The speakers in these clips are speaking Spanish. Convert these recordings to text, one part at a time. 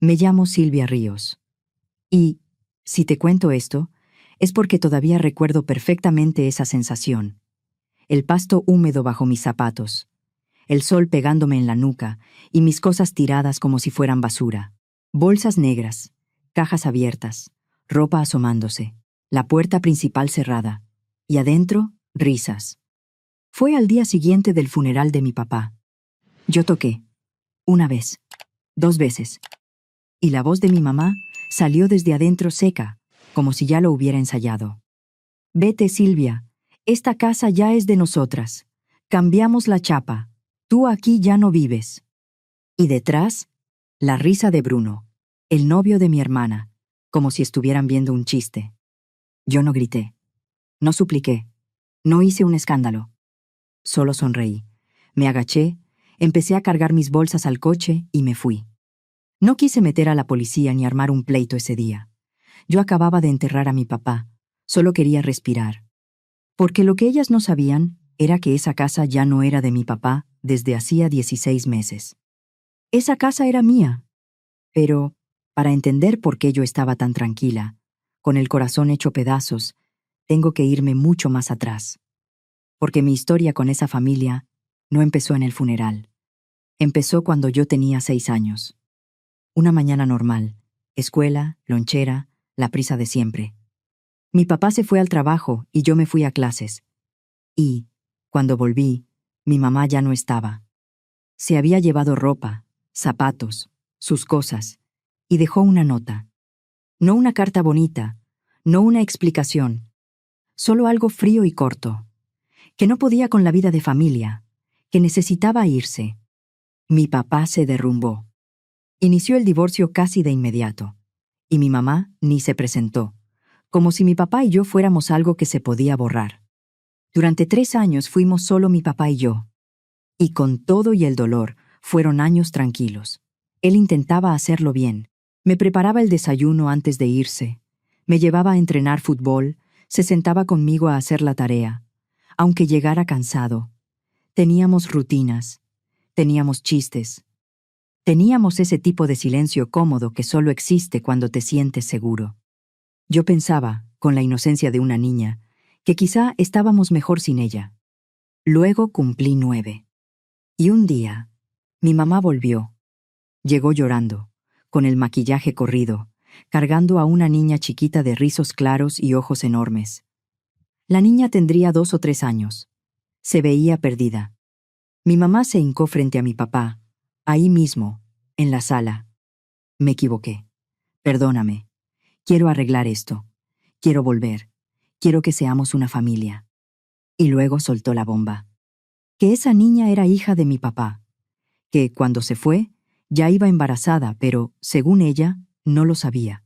Me llamo Silvia Ríos. Y, si te cuento esto, es porque todavía recuerdo perfectamente esa sensación. El pasto húmedo bajo mis zapatos, el sol pegándome en la nuca y mis cosas tiradas como si fueran basura. Bolsas negras, cajas abiertas, ropa asomándose, la puerta principal cerrada, y adentro, risas. Fue al día siguiente del funeral de mi papá. Yo toqué, una vez, 2 veces, y la voz de mi mamá salió desde adentro seca, como si ya lo hubiera ensayado. Vete, Silvia, esta casa ya es de nosotras. Cambiamos la chapa. Tú aquí ya no vives. Y detrás, la risa de Bruno, el novio de mi hermana, como si estuvieran viendo un chiste. Yo no grité, no supliqué, no hice un escándalo. Solo sonreí. Me agaché, empecé a cargar mis bolsas al coche y me fui. No quise meter a la policía ni armar un pleito ese día. Yo acababa de enterrar a mi papá, solo quería respirar. Porque lo que ellas no sabían era que esa casa ya no era de mi papá desde hacía 16 meses. Esa casa era mía. Pero, para entender por qué yo estaba tan tranquila, con el corazón hecho pedazos, tengo que irme mucho más atrás. Porque mi historia con esa familia no empezó en el funeral. Empezó cuando yo tenía 6 años. Una mañana normal, escuela, lonchera, la prisa de siempre. Mi papá se fue al trabajo y yo me fui a clases. Y, cuando volví, mi mamá ya no estaba. Se había llevado ropa, zapatos, sus cosas, y dejó una nota. No una carta bonita, no una explicación, solo algo frío y corto, que no podía con la vida de familia, que necesitaba irse. Mi papá se derrumbó. Inició el divorcio casi de inmediato, y mi mamá ni se presentó, como si mi papá y yo fuéramos algo que se podía borrar. Durante 3 años fuimos solo mi papá y yo. Y con todo y el dolor, fueron años tranquilos. Él intentaba hacerlo bien. Me preparaba el desayuno antes de irse. Me llevaba a entrenar fútbol. Se sentaba conmigo a hacer la tarea. Aunque llegara cansado. Teníamos rutinas. Teníamos chistes. Teníamos ese tipo de silencio cómodo que solo existe cuando te sientes seguro. Yo pensaba, con la inocencia de una niña, que quizá estábamos mejor sin ella. Luego cumplí 9. Y un día, mi mamá volvió. Llegó llorando, con el maquillaje corrido, cargando a una niña chiquita de rizos claros y ojos enormes. La niña tendría 2 o 3 años. Se veía perdida. Mi mamá se hincó frente a mi papá, ahí mismo, en la sala. Me equivoqué. Perdóname. Quiero arreglar esto. Quiero volver. Quiero que seamos una familia. Y luego soltó la bomba. Que esa niña era hija de mi papá. Que, cuando se fue, ya iba embarazada, pero, según ella, no lo sabía.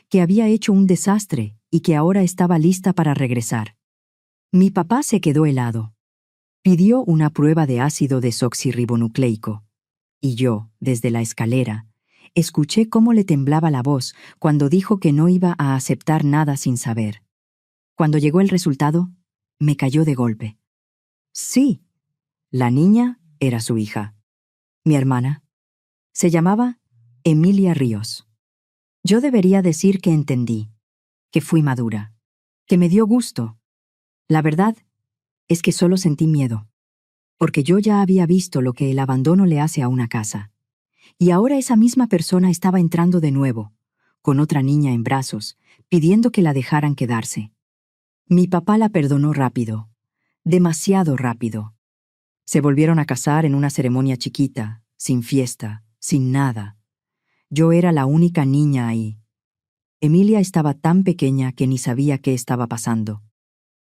Que había hecho un desastre y que ahora estaba lista para regresar. Mi papá se quedó helado. Pidió una prueba de ácido desoxirribonucleico. Y yo, desde la escalera, escuché cómo le temblaba la voz cuando dijo que no iba a aceptar nada sin saber. Cuando llegó el resultado, me cayó de golpe. Sí, la niña era su hija. Mi hermana se llamaba Emilia Ríos. Yo debería decir que entendí, que fui madura, que me dio gusto. La verdad es que solo sentí miedo, porque yo ya había visto lo que el abandono le hace a una casa. Y ahora esa misma persona estaba entrando de nuevo, con otra niña en brazos, pidiendo que la dejaran quedarse. Mi papá la perdonó rápido, demasiado rápido. Se volvieron a casar en una ceremonia chiquita, sin fiesta, sin nada. Yo era la única niña ahí. Emilia estaba tan pequeña que ni sabía qué estaba pasando.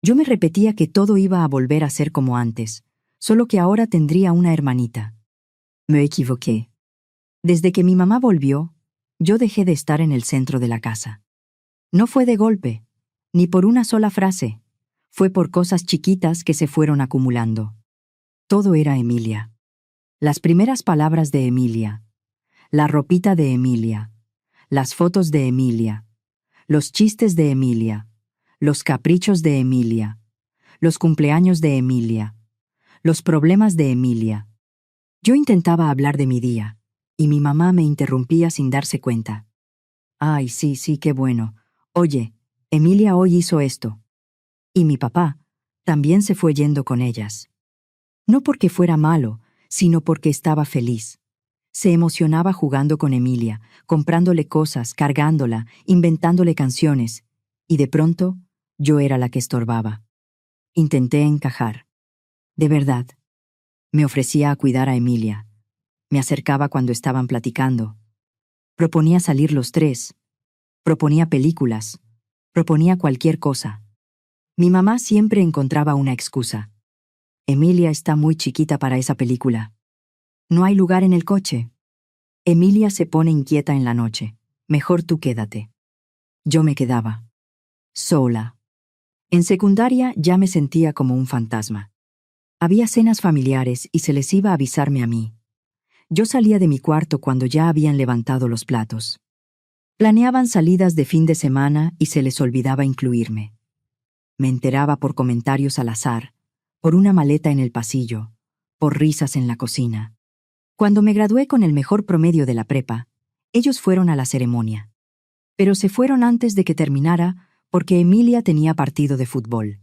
Yo me repetía que todo iba a volver a ser como antes, solo que ahora tendría una hermanita. Me equivoqué. Desde que mi mamá volvió, yo dejé de estar en el centro de la casa. No fue de golpe, ni por una sola frase. Fue por cosas chiquitas que se fueron acumulando. Todo era Emilia. Las primeras palabras de Emilia, la ropita de Emilia, las fotos de Emilia, los chistes de Emilia, los caprichos de Emilia, los cumpleaños de Emilia, los problemas de Emilia. Yo intentaba hablar de mi día, y mi mamá me interrumpía sin darse cuenta. Ay, sí, sí, qué bueno. Oye, Emilia hoy hizo esto. Y mi papá también se fue yendo con ellas. No porque fuera malo, sino porque estaba feliz. Se emocionaba jugando con Emilia, comprándole cosas, cargándola, inventándole canciones, y de pronto yo era la que estorbaba. Intenté encajar. De verdad. Me ofrecía a cuidar a Emilia. Me acercaba cuando estaban platicando. Proponía salir los tres. Proponía películas. Proponía cualquier cosa. Mi mamá siempre encontraba una excusa. Emilia está muy chiquita para esa película. No hay lugar en el coche. Emilia se pone inquieta en la noche. Mejor tú quédate. Yo me quedaba. Sola. En secundaria ya me sentía como un fantasma. Había cenas familiares y se les iba a avisarme a mí. Yo salía de mi cuarto cuando ya habían levantado los platos. Planeaban salidas de fin de semana y se les olvidaba incluirme. Me enteraba por comentarios al azar, por una maleta en el pasillo, por risas en la cocina. Cuando me gradué con el mejor promedio de la prepa, ellos fueron a la ceremonia. Pero se fueron antes de que terminara porque Emilia tenía partido de fútbol.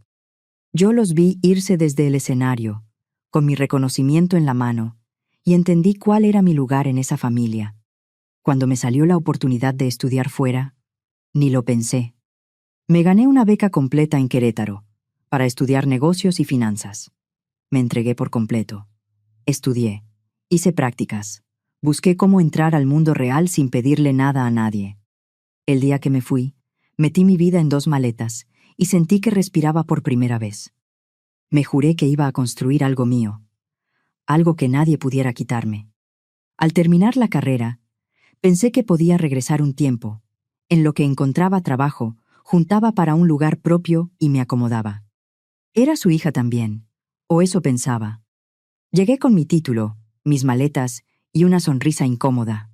Yo los vi irse desde el escenario, con mi reconocimiento en la mano, y entendí cuál era mi lugar en esa familia. Cuando me salió la oportunidad de estudiar fuera, ni lo pensé. Me gané una beca completa en Querétaro, para estudiar negocios y finanzas. Me entregué por completo. Estudié, hice prácticas, busqué cómo entrar al mundo real sin pedirle nada a nadie. El día que me fui, metí mi vida en 2 maletas y sentí que respiraba por primera vez. Me juré que iba a construir algo mío, algo que nadie pudiera quitarme. Al terminar la carrera, pensé que podía regresar un tiempo. En lo que encontraba trabajo, juntaba para un lugar propio y me acomodaba. Era su hija también, o eso pensaba. Llegué con mi título, mis maletas y una sonrisa incómoda.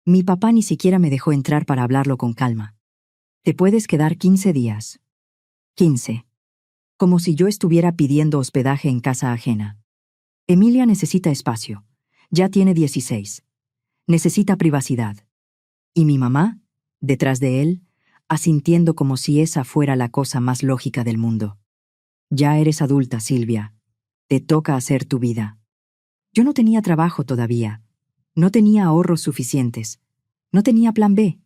Mi papá ni siquiera me dejó entrar para hablarlo con calma. Te puedes quedar 15 días. 15. Como si yo estuviera pidiendo hospedaje en casa ajena. Emilia necesita espacio. Ya tiene 16. Necesita privacidad. Y mi mamá, detrás de él, asintiendo como si esa fuera la cosa más lógica del mundo. Ya eres adulta, Silvia. Te toca hacer tu vida. Yo no tenía trabajo todavía. No tenía ahorros suficientes. No tenía plan B.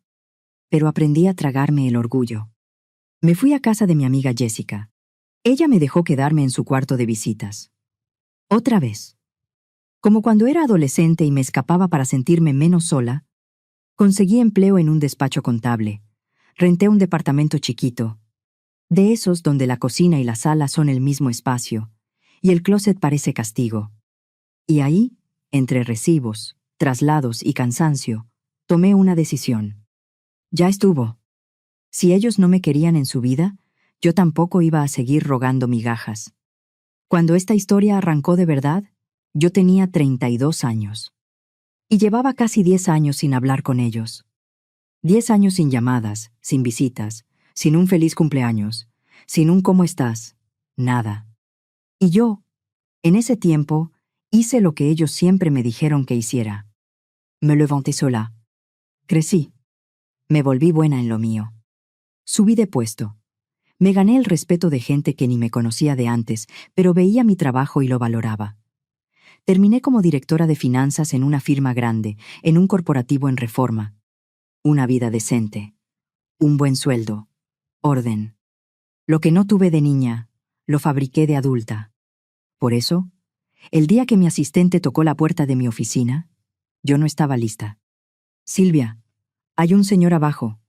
Pero aprendí a tragarme el orgullo. Me fui a casa de mi amiga Jessica. Ella me dejó quedarme en su cuarto de visitas. Otra vez. Como cuando era adolescente y me escapaba para sentirme menos sola, conseguí empleo en un despacho contable. Renté un departamento chiquito, de esos donde la cocina y la sala son el mismo espacio, y el closet parece castigo. Y ahí, entre recibos, traslados y cansancio, tomé una decisión. Ya estuvo. Si ellos no me querían en su vida, yo tampoco iba a seguir rogando migajas. Cuando esta historia arrancó de verdad, yo tenía 32 años. Y llevaba casi 10 años sin hablar con ellos. 10 años sin llamadas, sin visitas, sin un feliz cumpleaños, sin un ¿cómo estás? Nada. Y yo, en ese tiempo, hice lo que ellos siempre me dijeron que hiciera. Me levanté sola. Crecí. Me volví buena en lo mío. Subí de puesto. Me gané el respeto de gente que ni me conocía de antes, pero veía mi trabajo y lo valoraba. Terminé como directora de finanzas en una firma grande, en un corporativo en Reforma. Una vida decente. Un buen sueldo. Orden. Lo que no tuve de niña, lo fabriqué de adulta. Por eso, el día que mi asistente tocó la puerta de mi oficina, yo no estaba lista. Silvia, hay un señor abajo.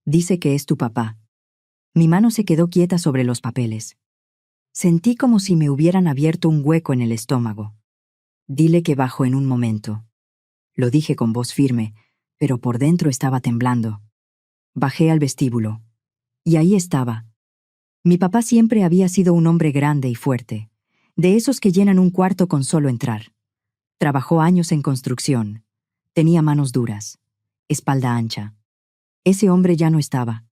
Dice que es tu papá. Mi mano se quedó quieta sobre los papeles. Sentí como si me hubieran abierto un hueco en el estómago. Dile que bajo en un momento. Lo dije con voz firme, pero por dentro estaba temblando. Bajé al vestíbulo. Y ahí estaba. Mi papá siempre había sido un hombre grande y fuerte, de esos que llenan un cuarto con solo entrar. Trabajó años en construcción. Tenía manos duras, espalda ancha. Ese hombre ya no estaba.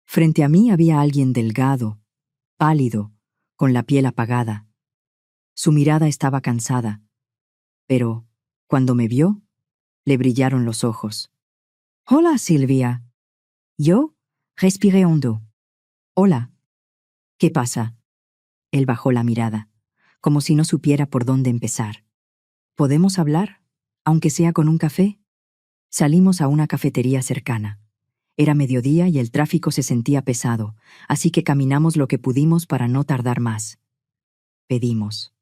Frente a mí había alguien delgado, pálido, con la piel apagada. Su mirada estaba cansada. Pero, cuando me vio, Le brillaron los ojos. Hola, Silvia. Yo respiré hondo. Hola. ¿Qué pasa? Él bajó la mirada, como si no supiera por dónde empezar. ¿Podemos hablar, aunque sea con un café? Salimos a una cafetería cercana. Era mediodía y el tráfico se sentía pesado, así que caminamos lo que pudimos para no tardar más. Pedimos.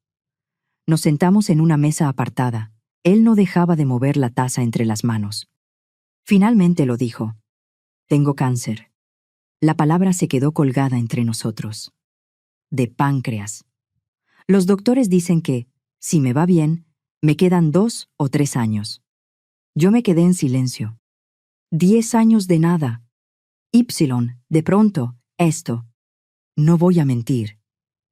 Nos sentamos en una mesa apartada. Él no dejaba de mover la taza entre las manos. Finalmente lo dijo. Tengo cáncer. La palabra se quedó colgada entre nosotros. De páncreas. Los doctores dicen que, si me va bien, me quedan 2 o 3 años. Yo me quedé en silencio. 10 años de nada. De pronto, esto. No voy a mentir.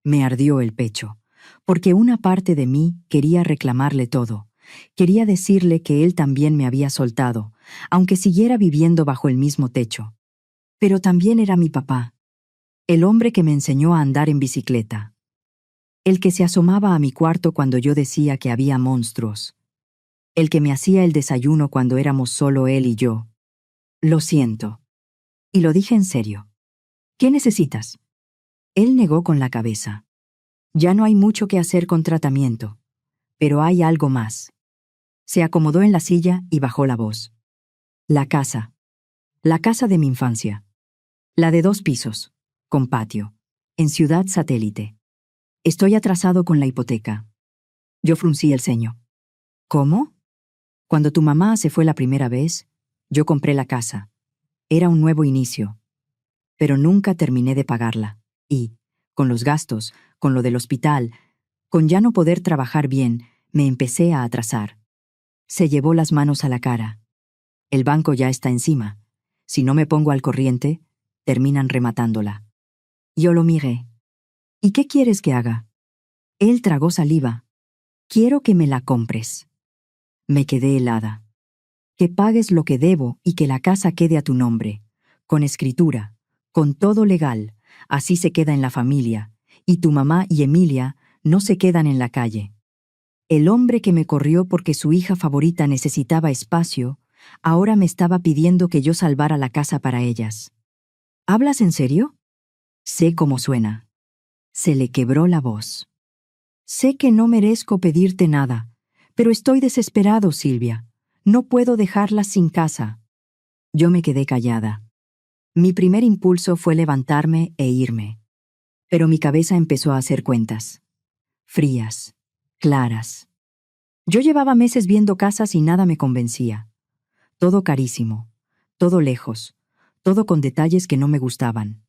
Me ardió el pecho, porque una parte de mí quería reclamarle todo. Quería decirle que él también me había soltado, aunque siguiera viviendo bajo el mismo techo. Pero también era mi papá, el hombre que me enseñó a andar en bicicleta, el que se asomaba a mi cuarto cuando yo decía que había monstruos, el que me hacía el desayuno cuando éramos solo él y yo. Lo siento. Y lo dije en serio. ¿Qué necesitas? Él negó con la cabeza. Ya no hay mucho que hacer con tratamiento, pero hay algo más. Se acomodó en la silla y bajó la voz. La casa de mi infancia. La de 2 pisos, con patio, en Ciudad Satélite. Estoy atrasado con la hipoteca. Yo fruncí el ceño. ¿Cómo? Cuando tu mamá se fue la primera vez, yo compré la casa. Era un nuevo inicio. Pero nunca terminé de pagarla. Y, con los gastos, con lo del hospital, con ya no poder trabajar bien, me empecé a atrasar. Se llevó las manos a la cara. El banco ya está encima. Si no me pongo al corriente, terminan rematándola. Yo lo miré. ¿Y qué quieres que haga? Él tragó saliva. Quiero que me la compres. Me quedé helada. Que pagues lo que debo y que la casa quede a tu nombre, con escritura, con todo legal, así se queda en la familia, y tu mamá y Emilia no se quedan en la calle. El hombre que me corrió porque su hija favorita necesitaba espacio, ahora me estaba pidiendo que yo salvara la casa para ellas. ¿Hablas en serio? Sé cómo suena. Se le quebró la voz. Sé que no merezco pedirte nada, pero estoy desesperado, Silvia. No puedo dejarlas sin casa. Yo me quedé callada. Mi primer impulso fue levantarme e irme. Pero mi cabeza empezó a hacer cuentas. Frías, claras. Yo llevaba meses viendo casas y nada me convencía. Todo carísimo, todo lejos, todo con detalles que no me gustaban.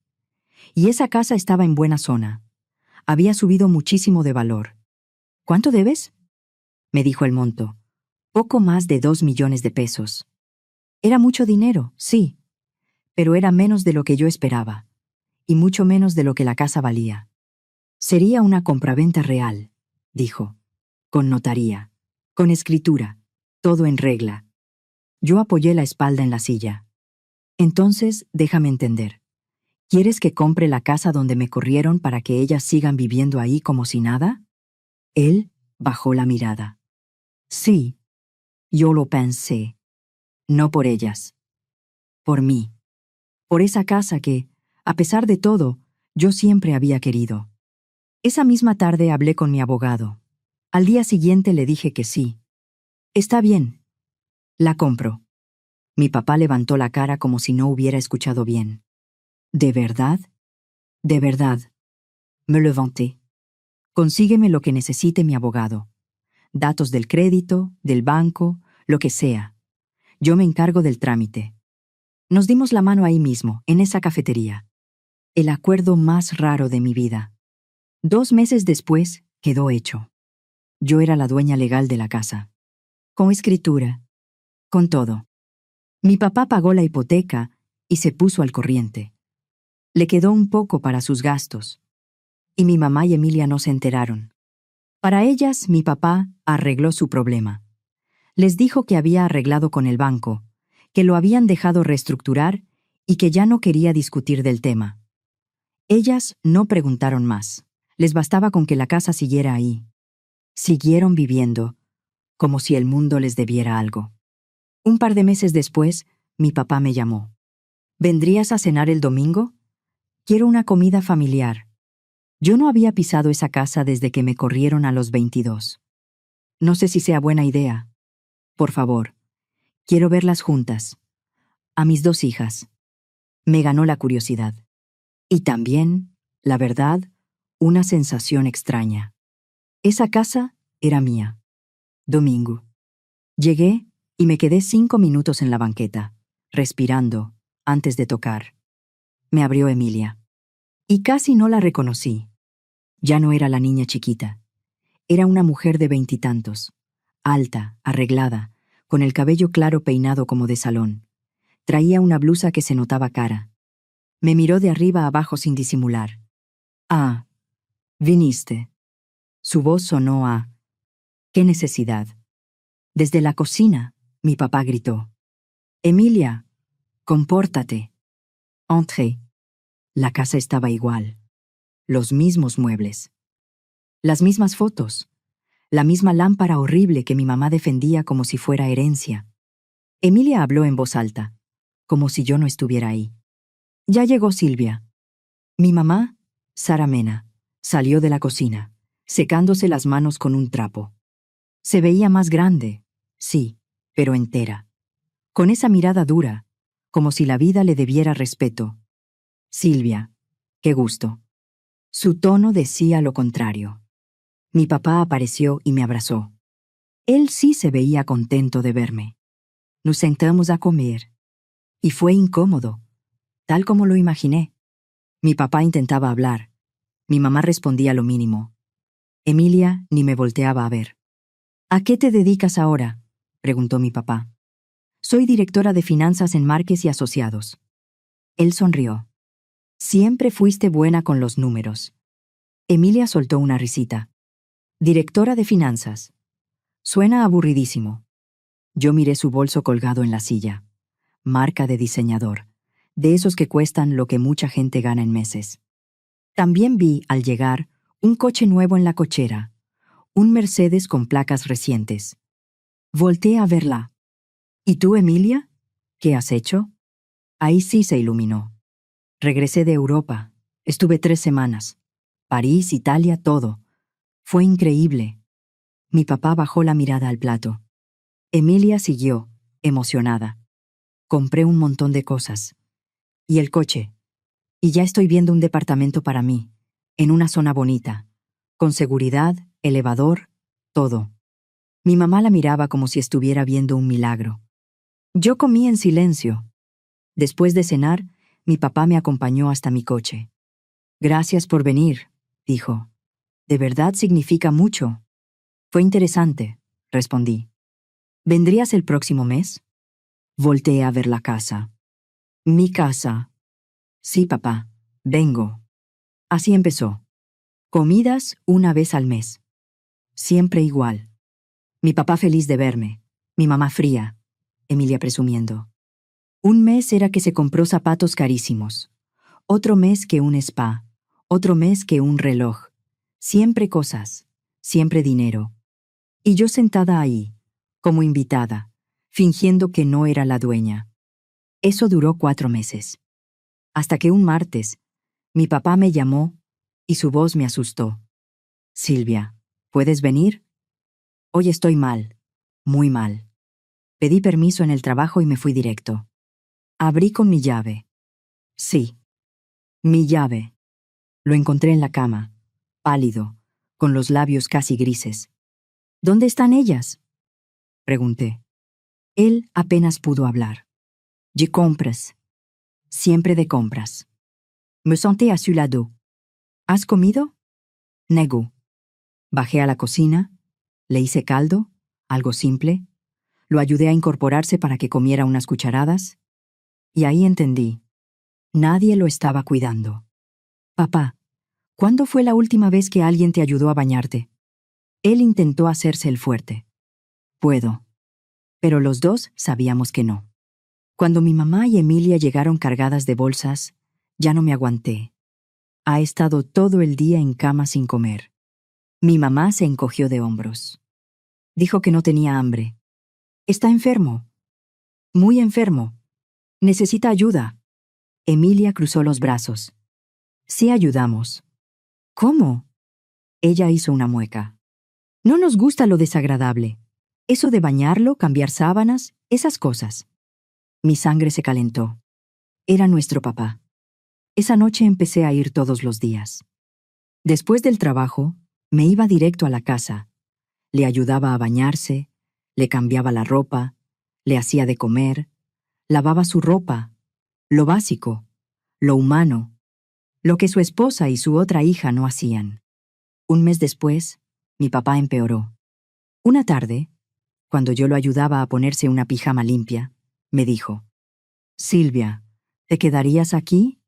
Y esa casa estaba en buena zona. Había subido muchísimo de valor. ¿Cuánto debes? Me dijo el monto. Poco más de 2 millones de pesos. Era mucho dinero, sí, pero era menos de lo que yo esperaba, y mucho menos de lo que la casa valía. Sería una compraventa real, dijo, con notaría, con escritura, todo en regla. Yo apoyé la espalda en la silla. Entonces, déjame entender. ¿Quieres que compre la casa donde me corrieron para que ellas sigan viviendo ahí como si nada? Él bajó la mirada. Sí, yo lo pensé. No por ellas. Por mí. Por esa casa que, a pesar de todo, yo siempre había querido. Esa misma tarde hablé con mi abogado. Al día siguiente le dije que sí. Está bien. La compro. Mi papá levantó la cara como si no hubiera escuchado bien. ¿De verdad? De verdad. Me levanté. Consígueme lo que necesite mi abogado. Datos del crédito, del banco, lo que sea. Yo me encargo del trámite. Nos dimos la mano ahí mismo, en esa cafetería. El acuerdo más raro de mi vida. 2 meses después, quedó hecho. Yo era la dueña legal de la casa. Con escritura. Con todo. Mi papá pagó la hipoteca y se puso al corriente. Le quedó un poco para sus gastos. Y mi mamá y Emilia no se enteraron. Para ellas, mi papá arregló su problema. Les dijo que había arreglado con el banco, que lo habían dejado reestructurar y que ya no quería discutir del tema. Ellas no preguntaron más. Les bastaba con que la casa siguiera ahí. Siguieron viviendo, como si el mundo les debiera algo. Un par de meses después, mi papá me llamó. ¿Vendrías a cenar el domingo? Quiero una comida familiar. Yo no había pisado esa casa desde que me corrieron a los 22. No sé si sea buena idea. Por favor, quiero verlas juntas. A mis 2 hijas. Me ganó la curiosidad. Y también, la verdad, una sensación extraña. Esa casa era mía. Domingo. Llegué y me quedé 5 minutos en la banqueta, respirando, antes de tocar. Me abrió Emilia. Y casi no la reconocí. Ya no era la niña chiquita. Era una mujer de 20 y tantos, alta, arreglada, con el cabello claro peinado como de salón. Traía una blusa que se notaba cara. Me miró de arriba a abajo sin disimular. «Ah, viniste». Su voz sonó a «¿Qué necesidad?». Desde la cocina, mi papá gritó. «Emilia, compórtate». Entré. La casa estaba igual. Los mismos muebles. Las mismas fotos. La misma lámpara horrible que mi mamá defendía como si fuera herencia. Emilia habló en voz alta, como si yo no estuviera ahí. Ya llegó Silvia. Mi mamá, Sara Mena, salió de la cocina, secándose las manos con un trapo. Se veía más grande, sí, pero entera. Con esa mirada dura, como si la vida le debiera respeto. Silvia, qué gusto. Su tono decía lo contrario. Mi papá apareció y me abrazó. Él sí se veía contento de verme. Nos sentamos a comer. Y fue incómodo, tal como lo imaginé. Mi papá intentaba hablar. Mi mamá respondía lo mínimo. Emilia ni me volteaba a ver. «¿A qué te dedicas ahora?», preguntó mi papá. «Soy directora de finanzas en Márquez y Asociados». Él sonrió. «Siempre fuiste buena con los números». Emilia soltó una risita. «Directora de finanzas. Suena aburridísimo». Yo miré su bolso colgado en la silla. Marca de diseñador, de esos que cuestan lo que mucha gente gana en meses. También vi, al llegar, un coche nuevo en la cochera, un Mercedes con placas recientes. Volté a verla. «¿Y tú, Emilia? ¿Qué has hecho?». Ahí sí se iluminó. Regresé de Europa. Estuve 3 semanas. París, Italia, todo. Fue increíble. Mi papá bajó la mirada al plato. Emilia siguió, emocionada. «Compré un montón de cosas. Y el coche. Y ya estoy viendo un departamento para mí, en una zona bonita, con seguridad, elevador, todo». Mi mamá la miraba como si estuviera viendo un milagro. Yo comí en silencio. Después de cenar, mi papá me acompañó hasta mi coche. «Gracias por venir», dijo. «De verdad significa mucho». «Fue interesante», respondí. «¿Vendrías el próximo mes?». Volteé a ver la casa. «Mi casa». «Sí, papá, vengo». Así empezó. Comidas una vez al mes. Siempre igual. Mi papá feliz de verme. Mi mamá fría. Emilia presumiendo. Un mes era que se compró zapatos carísimos. Otro mes que un spa. Otro mes que un reloj. Siempre cosas. Siempre dinero. Y yo sentada ahí, como invitada, fingiendo que no era la dueña. Eso duró 4 meses. Hasta que un martes, mi papá me llamó y su voz me asustó. «Silvia, ¿puedes venir? Hoy estoy mal, muy mal». Pedí permiso en el trabajo y me fui directo. Abrí con mi llave. Sí, mi llave. Lo encontré en la cama, pálido, con los labios casi grises. «¿Dónde están ellas?», pregunté. Él apenas pudo hablar. «Je compras». Siempre de compras. Me senté a su lado. «¿Has comido?». Negó. Bajé a la cocina, le hice caldo, algo simple, lo ayudé a incorporarse para que comiera unas cucharadas, y ahí entendí. Nadie lo estaba cuidando. «Papá, ¿cuándo fue la última vez que alguien te ayudó a bañarte?». Él intentó hacerse el fuerte. «Puedo». Pero los dos sabíamos que no. Cuando mi mamá y Emilia llegaron cargadas de bolsas, ya no me aguanté. Ha estado todo el día en cama sin comer. Mi mamá se encogió de hombros. Dijo que no tenía hambre. «Está enfermo». Muy enfermo. Necesita ayuda. Emilia cruzó los brazos. Sí ayudamos. ¿Cómo? Ella hizo una mueca. No nos gusta lo desagradable. Eso de bañarlo, cambiar sábanas, esas cosas. Mi sangre se calentó. Era nuestro papá. Esa noche empecé a ir todos los días. Después del trabajo, me iba directo a la casa. Le ayudaba a bañarse, le cambiaba la ropa, le hacía de comer, lavaba su ropa, lo básico, lo humano, lo que su esposa y su otra hija no hacían. Un mes después, mi papá empeoró. Una tarde, cuando yo lo ayudaba a ponerse una pijama limpia, me dijo: «Silvia, ¿te quedarías aquí?»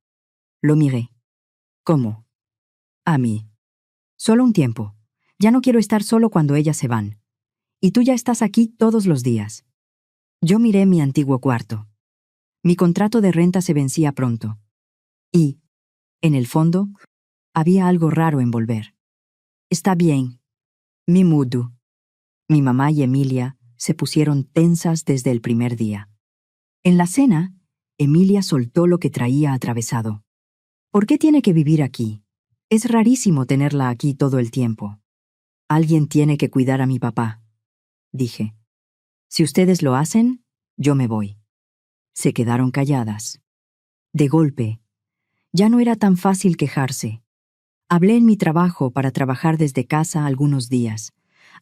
Lo miré. «¿Cómo?» «A mí. Solo un tiempo. Ya no quiero estar solo cuando ellas se van. Y tú ya estás aquí todos los días». Yo miré mi antiguo cuarto. Mi contrato de renta se vencía pronto. Y, en el fondo, había algo raro en volver. «Está bien. Mi mudo». Mi mamá y Emilia se pusieron tensas desde el primer día. En la cena, Emilia soltó lo que traía atravesado. «¿Por qué tiene que vivir aquí? Es rarísimo tenerla aquí todo el tiempo». «Alguien tiene que cuidar a mi papá», dije. «Si ustedes lo hacen, yo me voy». Se quedaron calladas. De golpe, ya no era tan fácil quejarse. Hablé en mi trabajo para trabajar desde casa algunos días.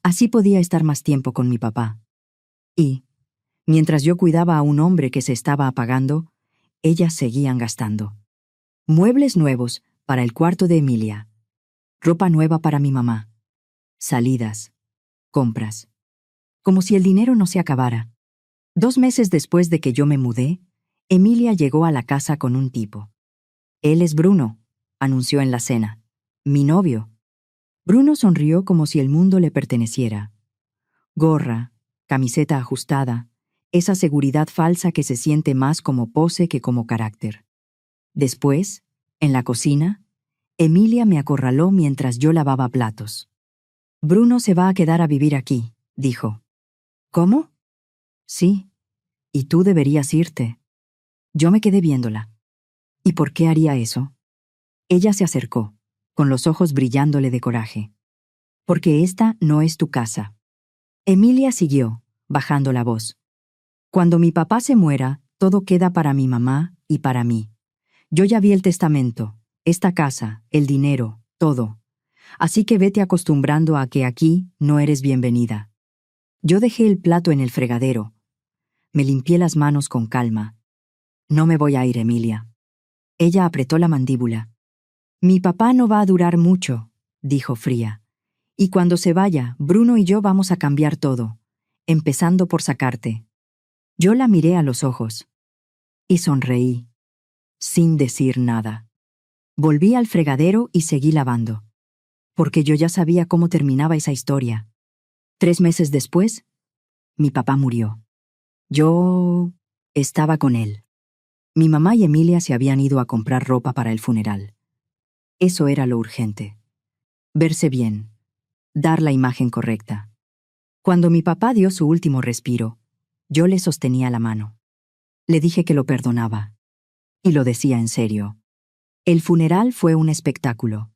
Así podía estar más tiempo con mi papá. Y, mientras yo cuidaba a un hombre que se estaba apagando, ellas seguían gastando. Muebles nuevos para el cuarto de Emilia. Ropa nueva para mi mamá. Salidas. Compras. Como si el dinero no se acabara. 2 meses después de que yo me mudé, Emilia llegó a la casa con un tipo. «Él es Bruno», anunció en la cena. «Mi novio». Bruno sonrió como si el mundo le perteneciera. Gorra, camiseta ajustada, esa seguridad falsa que se siente más como pose que como carácter. Después, en la cocina, Emilia me acorraló mientras yo lavaba platos. «Bruno se va a quedar a vivir aquí», dijo. «¿Cómo?» «Sí, y tú deberías irte». Yo me quedé viéndola. ¿Y por qué haría eso? Ella se acercó, con los ojos brillándole de coraje. «Porque esta no es tu casa». Emilia siguió, bajando la voz. «Cuando mi papá se muera, todo queda para mi mamá y para mí. Yo ya vi el testamento, esta casa, el dinero, todo. Así que vete acostumbrando a que aquí no eres bienvenida». Yo dejé el plato en el fregadero. Me limpié las manos con calma. «No me voy a ir, Emilia». Ella apretó la mandíbula. «Mi papá no va a durar mucho», dijo fría. «Y cuando se vaya, Bruno y yo vamos a cambiar todo, empezando por sacarte». Yo la miré a los ojos. Y sonreí, sin decir nada. Volví al fregadero y seguí lavando. Porque yo ya sabía cómo terminaba esa historia. 3 meses después, mi papá murió. Yo estaba con él. Mi mamá y Emilia se habían ido a comprar ropa para el funeral. Eso era lo urgente. Verse bien. Dar la imagen correcta. Cuando mi papá dio su último respiro, yo le sostenía la mano. Le dije que lo perdonaba. Y lo decía en serio. El funeral fue un espectáculo.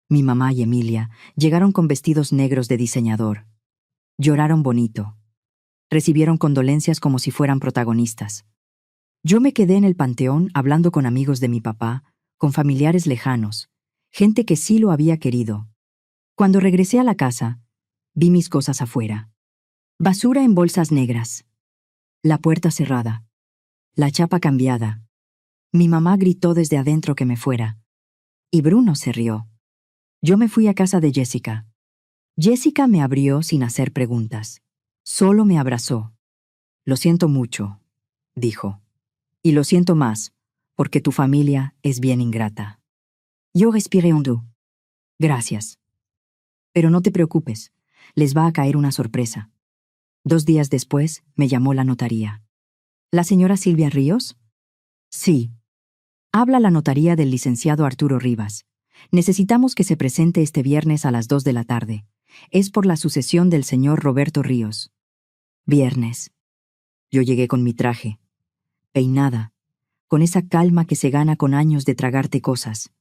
Mi mamá y Emilia llegaron con vestidos negros de diseñador. Lloraron bonito. Recibieron condolencias como si fueran protagonistas. Yo me quedé en el panteón hablando con amigos de mi papá, con familiares lejanos, gente que sí lo había querido. Cuando regresé a la casa, vi mis cosas afuera. Basura en bolsas negras. La puerta cerrada. La chapa cambiada. Mi mamá gritó desde adentro que me fuera. Y Bruno se rió. Yo me fui a casa de Jessica. Jessica me abrió sin hacer preguntas. Solo me abrazó. «Lo siento mucho», dijo. «Y lo siento más, porque tu familia es bien ingrata». Yo respiré hondo. «Gracias. Pero no te preocupes, les va a caer una sorpresa». 2 días después me llamó la notaría. «¿La señora Silvia Ríos?» «Sí». «Habla la notaría del licenciado Arturo Rivas. Necesitamos que se presente este viernes a las 2 de la tarde. Es por la sucesión del señor Roberto Ríos». Viernes. Yo llegué con mi traje, peinada, con esa calma que se gana con años de tragarte cosas.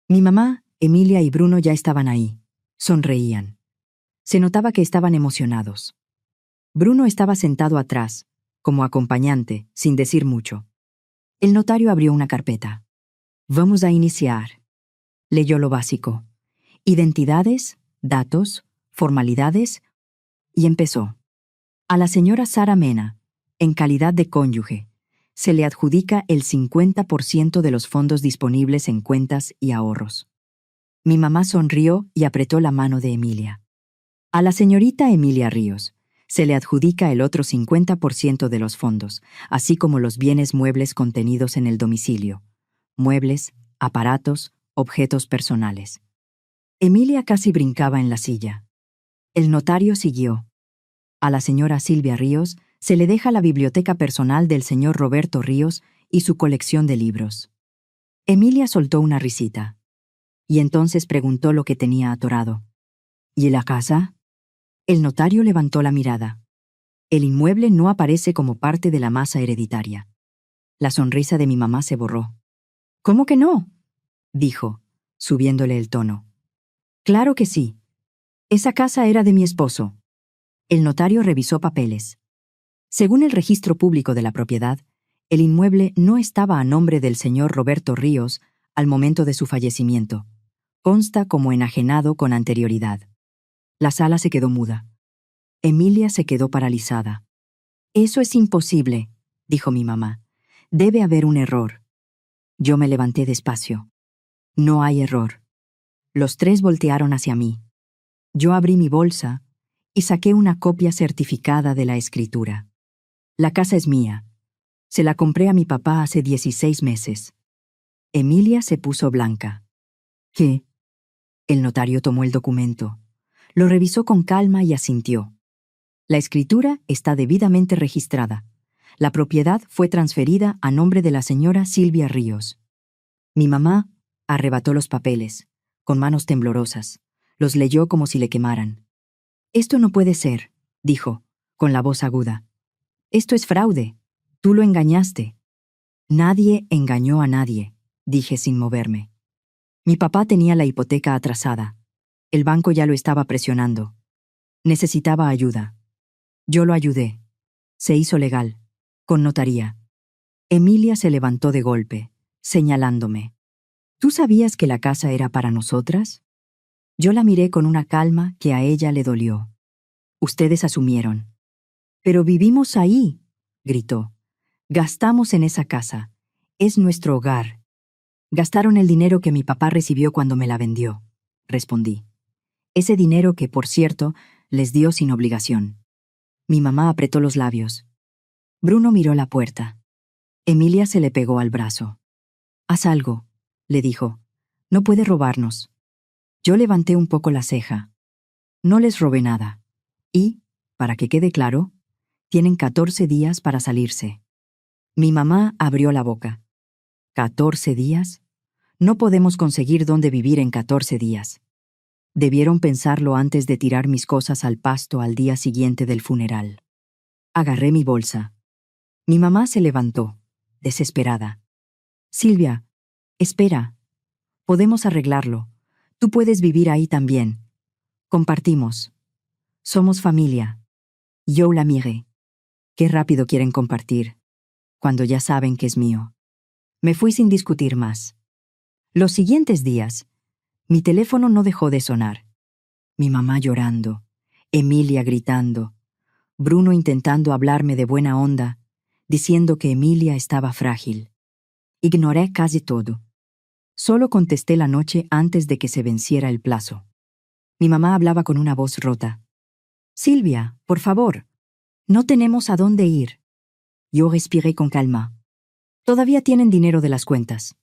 Mi mamá, Emilia y Bruno ya estaban ahí. Sonreían. Se notaba que estaban emocionados. Bruno estaba sentado atrás, como acompañante, sin decir mucho. El notario abrió una carpeta. Vamos a iniciar. Leyó lo básico. Identidades, datos, formalidades, y empezó. A la señora Sara Mena, en calidad de cónyuge, se le adjudica el 50% de los fondos disponibles en cuentas y ahorros. Mi mamá sonrió y apretó la mano de Emilia. A la señorita Emilia Ríos se le adjudica el otro 50% de los fondos, así como los bienes muebles contenidos en el domicilio, muebles, aparatos, objetos personales. Emilia casi brincaba en la silla. El notario siguió. A la señora Silvia Ríos se le deja la biblioteca personal del señor Roberto Ríos y su colección de libros. Emilia soltó una risita. Y entonces preguntó lo que tenía atorado. ¿Y la casa? El notario levantó la mirada. El inmueble no aparece como parte de la masa hereditaria. La sonrisa de mi mamá se borró. ¿Cómo que no?, dijo, subiéndole el tono. Claro que sí. Esa casa era de mi esposo. El notario revisó papeles. Según el registro público de la propiedad, el inmueble no estaba a nombre del señor Roberto Ríos al momento de su fallecimiento. Consta como enajenado con anterioridad. La sala se quedó muda. Emilia se quedó paralizada. Eso es imposible, dijo mi mamá. Debe haber un error. Yo me levanté despacio. No hay error. Los tres voltearon hacia mí. Yo abrí mi bolsa y saqué una copia certificada de la escritura. La casa es mía. Se la compré a mi papá hace 16 meses. Emilia se puso blanca. ¿Qué? El notario tomó el documento. Lo revisó con calma y asintió. La escritura está debidamente registrada. La propiedad fue transferida a nombre de la señora Silvia Ríos. Mi mamá arrebató los papeles, con manos temblorosas. Los leyó como si le quemaran. Esto no puede ser, dijo, con la voz aguda. Esto es fraude. Tú lo engañaste. Nadie engañó a nadie, dije sin moverme. Mi papá tenía la hipoteca atrasada. El banco ya lo estaba presionando. Necesitaba ayuda. Yo lo ayudé. Se hizo legal, con notaría. Emilia se levantó de golpe, señalándome. ¿Tú sabías que la casa era para nosotras? Yo la miré con una calma que a ella le dolió. Ustedes asumieron. Pero vivimos ahí, gritó. Gastamos en esa casa. Es nuestro hogar. Gastaron el dinero que mi papá recibió cuando me la vendió, respondí. Ese dinero que, por cierto, les dio sin obligación. Mi mamá apretó los labios. Bruno miró la puerta. Emilia se le pegó al brazo. Haz algo, le dijo. No puede robarnos. Yo levanté un poco la ceja. No les robé nada. Y, para que quede claro, tienen 14 días para salirse. Mi mamá abrió la boca. ¿14 días? No podemos conseguir dónde vivir en 14 días. Debieron pensarlo antes de tirar mis cosas al pasto al día siguiente del funeral. Agarré mi bolsa. Mi mamá se levantó, desesperada. Silvia, espera. Podemos arreglarlo. Tú puedes vivir ahí también. Compartimos. Somos familia. Yo la miré. Qué rápido quieren compartir, cuando ya saben que es mío. Me fui sin discutir más. Los siguientes días, mi teléfono no dejó de sonar. Mi mamá llorando, Emilia gritando, Bruno intentando hablarme de buena onda, diciendo que Emilia estaba frágil. Ignoré casi todo. Solo contesté la noche antes de que se venciera el plazo. Mi mamá hablaba con una voz rota. Silvia, por favor, no tenemos a dónde ir. Yo respiré con calma. Todavía tienen dinero de las cuentas.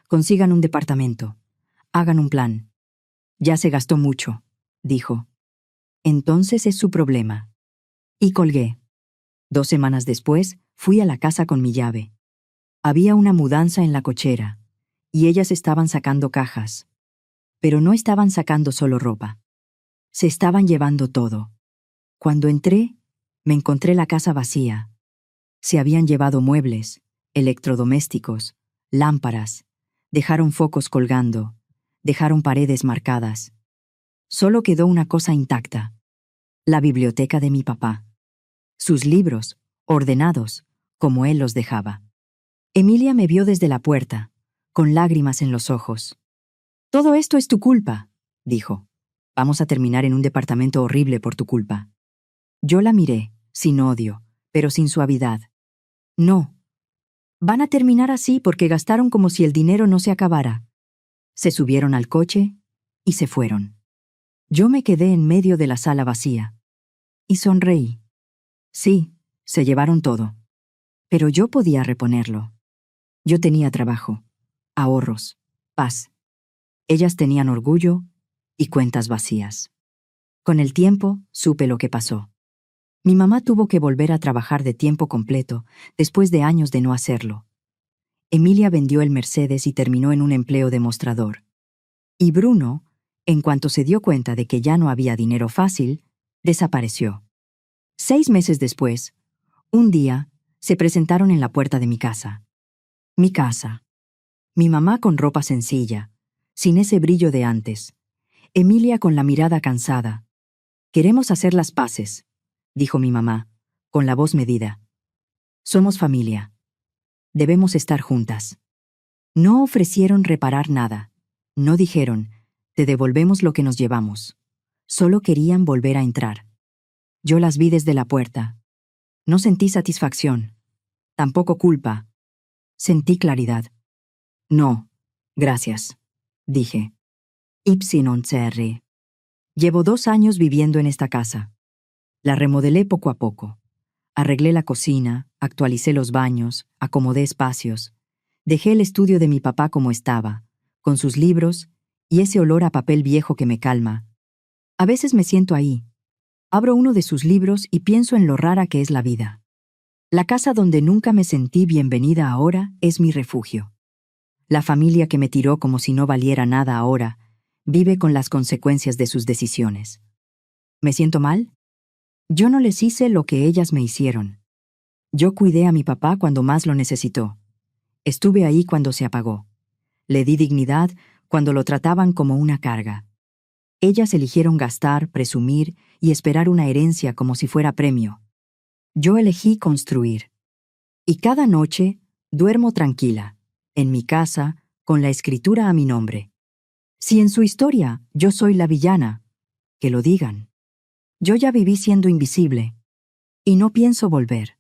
Consigan un departamento. Hagan un plan. Ya se gastó mucho, dijo. Entonces es su problema. Y colgué. 2 semanas después, fui a la casa con mi llave. Había una mudanza en la cochera, y ellas estaban sacando cajas. Pero no estaban sacando solo ropa. Se estaban llevando todo. Cuando entré, me encontré la casa vacía. Se habían llevado muebles, electrodomésticos, lámparas, dejaron focos colgando, dejaron paredes marcadas. Solo quedó una cosa intacta: la biblioteca de mi papá. Sus libros, ordenados, como él los dejaba. Emilia me vio desde la puerta, con lágrimas en los ojos. «Todo esto es tu culpa», dijo. «Vamos a terminar en un departamento horrible por tu culpa». Yo la miré, sin odio, pero sin suavidad. «No. Van a terminar así porque gastaron como si el dinero no se acabara». Se subieron al coche y se fueron. Yo me quedé en medio de la sala vacía. Y sonreí. Sí, se llevaron todo. Pero yo podía reponerlo. Yo tenía trabajo, ahorros, paz. Ellas tenían orgullo y cuentas vacías. Con el tiempo, supe lo que pasó. Mi mamá tuvo que volver a trabajar de tiempo completo después de años de no hacerlo. Emilia vendió el Mercedes y terminó en un empleo de mostrador. Y Bruno, en cuanto se dio cuenta de que ya no había dinero fácil, desapareció. 6 meses después, un día, se presentaron en la puerta de mi casa. Mi casa. Mi mamá con ropa sencilla, sin ese brillo de antes. Emilia con la mirada cansada. «Queremos hacer las paces», dijo mi mamá, con la voz medida. «Somos familia. Debemos estar juntas». No ofrecieron reparar nada. No dijeron, «Te devolvemos lo que nos llevamos». Solo querían volver a entrar. Yo las vi desde la puerta. No sentí satisfacción. Tampoco culpa. Sentí claridad. «No, gracias», dije. Ipsilon CR. Llevo 2 años viviendo en esta casa. La remodelé poco a poco. Arreglé la cocina, actualicé los baños, acomodé espacios. Dejé el estudio de mi papá como estaba, con sus libros y ese olor a papel viejo que me calma. A veces me siento ahí. Abro uno de sus libros y pienso en lo rara que es la vida. La casa donde nunca me sentí bienvenida ahora es mi refugio. La familia que me tiró como si no valiera nada ahora vive con las consecuencias de sus decisiones. ¿Me siento mal? Yo no les hice lo que ellas me hicieron. Yo cuidé a mi papá cuando más lo necesitó. Estuve ahí cuando se apagó. Le di dignidad cuando lo trataban como una carga. Ellas eligieron gastar, presumir y esperar una herencia como si fuera premio. Yo elegí construir. Y cada noche duermo tranquila, en mi casa, con la escritura a mi nombre. Si en su historia yo soy la villana, que lo digan. Yo ya viví siendo invisible, y no pienso volver.